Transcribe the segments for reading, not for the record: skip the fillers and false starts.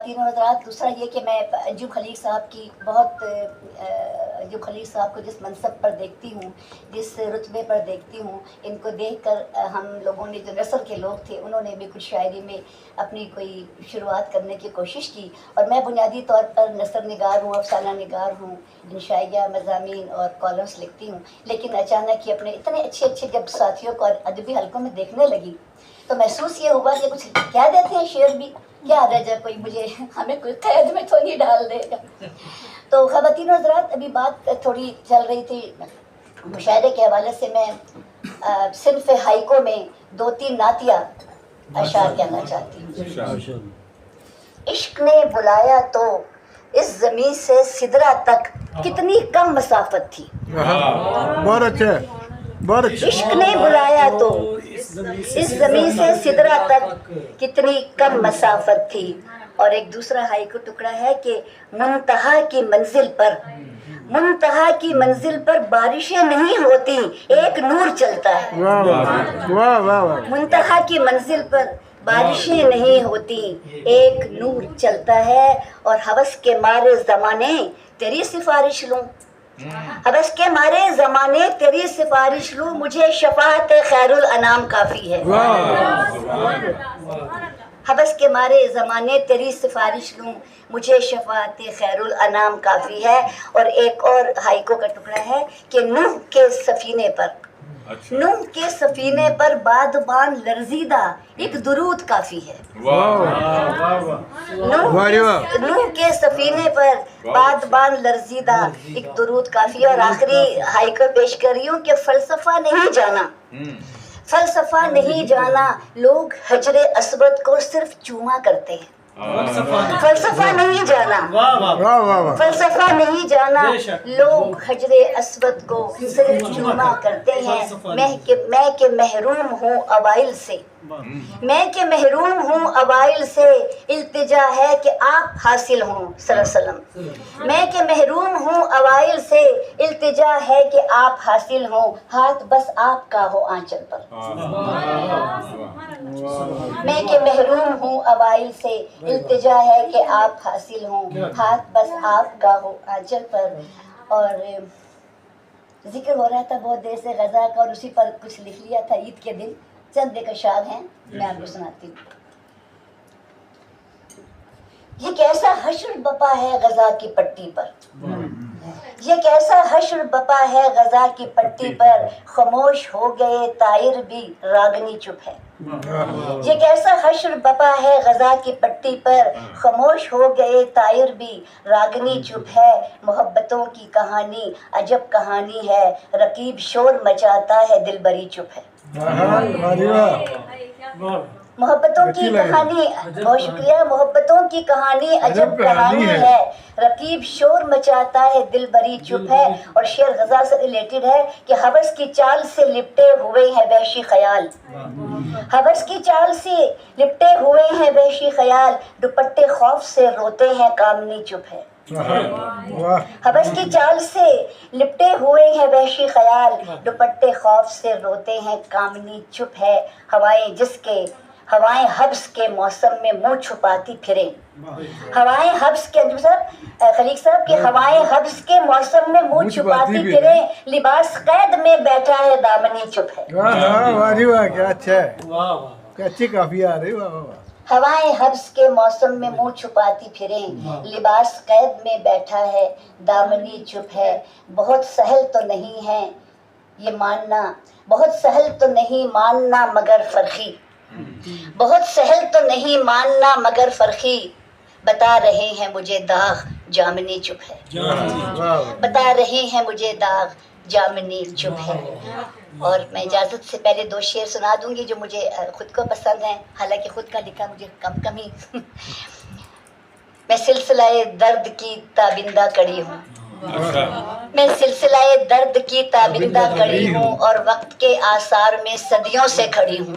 تینوں حضرات، دوسرا یہ کہ میں انجم خلیق صاحب کی انجم خلیق صاحب کو جس منصب پر دیکھتی ہوں، جس رتبے پر دیکھتی ہوں، ان کو دیکھ کر ہم لوگوں نے جو نثر کے لوگ تھے انہوں نے بھی کچھ شاعری میں اپنی کوئی شروعات کرنے کی کوشش کی، اور میں بنیادی طور پر نثر نگار ہوں، افسانہ نگار ہوں، انشائیہ، مضامین اور کالمس لکھتی ہوں، لیکن اچانک ہی اپنے اتنے اچھے جب ساتھیوں کو ادبی حلقوں میں دیکھنے لگی تو محسوس یہ ہوا کہ کچھ کہہ دیتے ہیں شعر بھی، کیا رجا کوئی مجھے ہمیں کوئی قید میں تو نہیں ڈال دے گا۔ تو خواتین و حضرات، ابھی بات تھوڑی چل رہی تھی مشاعرے کے حوالے سے، میں صنف ہائیکو میں 2-3 نعتیہ اشعار کہنا چاہتی ہوں۔ عشق نے بلایا تو اس زمین سے سدرا تک کتنی کم مسافت تھی۔ بہت اچھا، بہت اچھا۔ عشق نے بلایا تو اس زمین سے سدرا تک کتنی کم مسافت تھی۔ اور ایک دوسرا ہائیکو ٹکڑا ہے کہ منتہا کی منزل پر بارشیں نہیں ہوتی، ایک نور چلتا ہے۔ واہ واہ واہ۔ منتہا کی منزل پر بارشیں نہیں ہوتی، ایک نور چلتا ہے، اور ہوس کے مارے زمانے تیری سفارش لوں، ہوس کے مارے زمانے تیری سفارش لوں، مجھے شفاعت خیر الانام کافی ہے۔ ہوس کے مارے زمانے تیری سفارش لوں، مجھے شفاعت خیر الانام کافی ہے۔ اور ایک اور ہائیکو کا ٹکڑا ہے کہ نوح کے سفینے پر بادبان لرزیدہ ایک درود کافی ہے۔ نوح کے سفینے پر بادبان لرزیدہ ایک درود کافی ہے۔ اور آخری ہائیکو پیش کر رہی ہوں کہ فلسفہ نہیں جانا لوگ حجر اسود کو صرف چوما کرتے ہیں۔ فلسفہ نہیں جانا لوگ حجر اسود کو صرف چوما کرتے ہیں۔ میں کہ محروم ہوں اوائل سے التجا ہے کہ آپ حاصل ہوں صلی اللہ علیہ وسلم۔ میں کہ محروم ہوں اوائل سے التجا ہے کہ آپ حاصل ہوں، ہاتھ بس آپ کا ہو آنچل پر۔ میں کہ محروم ہوں اوائل سے التجا ہے کہ آپ حاصل ہوں، ہاتھ بس آپ کا ہو آنچل پر۔ اور ذکر ہو رہا تھا بہت دیر سے غزہ کا، اور اسی پر کچھ لکھ لیا تھا عید کے دن۔ چند ایک اشعار ہیں، میں آپ کو سناتی ہوں۔ یہ کیسا حشر بپا ہے غزہ کی پٹی پر، یہ کیسا حشر بپا ہے غزہ کی پٹی پر، خاموش ہو گئے طائر بھی راگنی چپ ہے۔ یہ کیسا حشر بپا ہے غزہ کی پٹی پر، خاموش ہو گئے طائر بھی راگنی چپ ہے۔ محبتوں کی کہانی عجب کہانی ہے، رقیب شور مچاتا ہے دل بری چپ ہے۔ محبتوں کی کہانی، بہت شکریہ، محبتوں کی کہانی عجب کہانی ہے، رقیب شور مچاتا ہے دل بری چپ ہے۔ اور شعر غزہ سے ریلیٹڈ ہے کہ ہوس کی چال سے لپٹے ہوئے ہیں وحشی خیال، ہوس کی چال سے لپٹے ہوئے ہیں وحشی خیال، دوپٹے خوف سے روتے ہیں کامنی چپ ہے۔ ہوس کی چال سے لپٹے ہوئے ہیں وحشی خیال، دوپٹے خوف سے روتے ہیں کامنی چپ ہے۔ ہوائیں حبس کے موسم میں منہ چھپاتی پھریں، ہوائیں حبس کے خلیق صاحب کی ہوائیں حبس کے موسم میں منہ چھپاتی پھریں، لباس قید میں بیٹھا ہے دامنی چپ ہے۔ کیا اچھا ہے، کیا اچھی کافی آ رہی۔ ہوائیں حبس کے موسم میں منہ چھپاتی پھریں، لباس قید میں بیٹھا ہے دامنی چپ ہے۔ بہت سہل تو نہیں ہے یہ ماننا، بہت سہل تو نہیں ماننا مگر فرخی، بہت سہل تو نہیں ماننا مگر فرخی، بتا رہے ہیں مجھے داغ جامنی چپ ہے، بتا رہے ہیں مجھے داغ جامنی چپ ہے۔ اور میں اجازت سے پہلے 2 شعر سنا دوں گی جو مجھے خود کو پسند ہیں، حالانکہ خود کا لکھا مجھے کم ہی۔ میں سلسلہ درد کی تابندہ کڑی ہوں، میں سلسلہ درد کی تابندہ کڑی ہوں، اور وقت کے آثار میں صدیوں سے کھڑی ہوں۔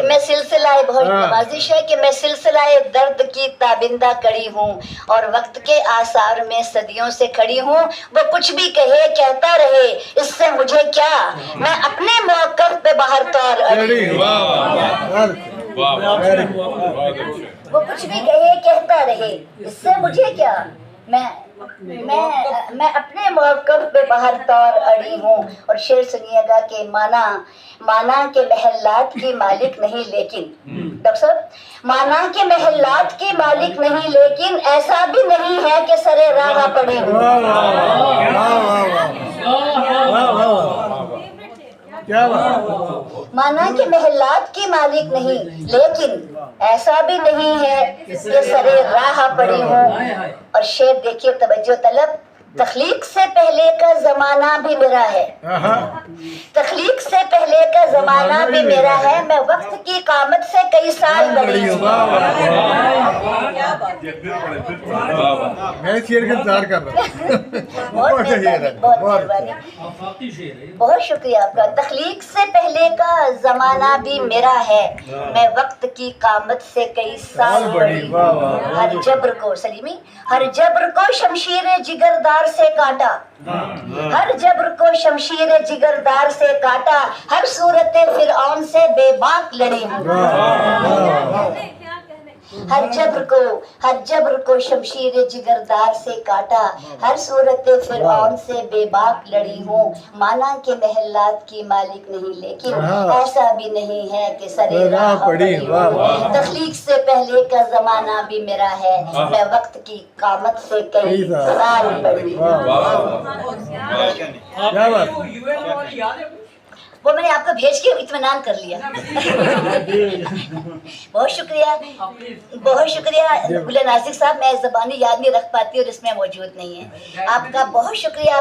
میں سلسلہ بہت نوازش ہے کہ میں سلسلہ درد کی تابندہ کڑی ہوں، اور وقت کے آثار میں صدیوں سے کھڑی ہوں۔ وہ کچھ بھی کہے کہتا رہے، اس سے مجھے کیا، میں اپنے موقف پہ باہر طور اڑی ہوں۔ وہ کچھ بھی کہے کہتا رہے، اس سے مجھے کیا، میں اپنے موقف پہ باہر طور اڑی ہوں. اور شعر سنیے گا کہ مانا کے محلات کی مالک نہیں لیکن، ڈاکٹر صاحب، مانا کے محلات کی مالک نہیں لیکن ایسا بھی نہیں ہے کہ سرے راہ پڑے ہوں. کیا بات، مانا کہ محلات کی مالک نہیں لیکن ایسا بھی نہیں ہے کہ سرے راہ پڑی ہوں. اور شعر دیکھیے توجہ طلب، تخلیق سے پہلے کا زمانہ بھی میرا ہے، تخلیق سے پہلے کا زمانہ بھی میرا ہے، میں وقت کی قامت سے کئی سال بڑی ہوں. میں اس شعر کا انتظار کر رہا ہوں. بہت مہربانی، بہت شکریہ آپ کا. تخلیق سے پہلے کا زمانہ بھی میرا ہے، میں وقت کی قامت سے کئی سال بڑی ہوں. ہر جبر کو، سلیمی، ہر جبر کو شمشیر جگردار سے کاٹا، ہر جبر کو شمشیر جگردار سے کاٹا، ہر صورت فرعون سے بے باک لڑی ہوں. ہر جبر کو شمشیر جگردار سے کاٹا، ہر صورت فرعون سے بے باک لڑی ہوں. مانا کہ محلات کی مالک نہیں لیکن ایسا بھی نہیں ہے کہ سرے راہ پڑی ہوں. تخلیق سے پہلے کا زمانہ بھی میرا ہے، میں وقت کی قامت سے کئی سال بڑی ہوں. کیا بات، وہ میں نے آپ کو بھیج کے اطمینان کر لیا. بہت شکریہ، بہت شکریہ. گل نازک صاحب، میں زبانی یاد نہیں رکھ پاتی اور اس میں موجود نہیں ہے. آپ کا بہت شکریہ.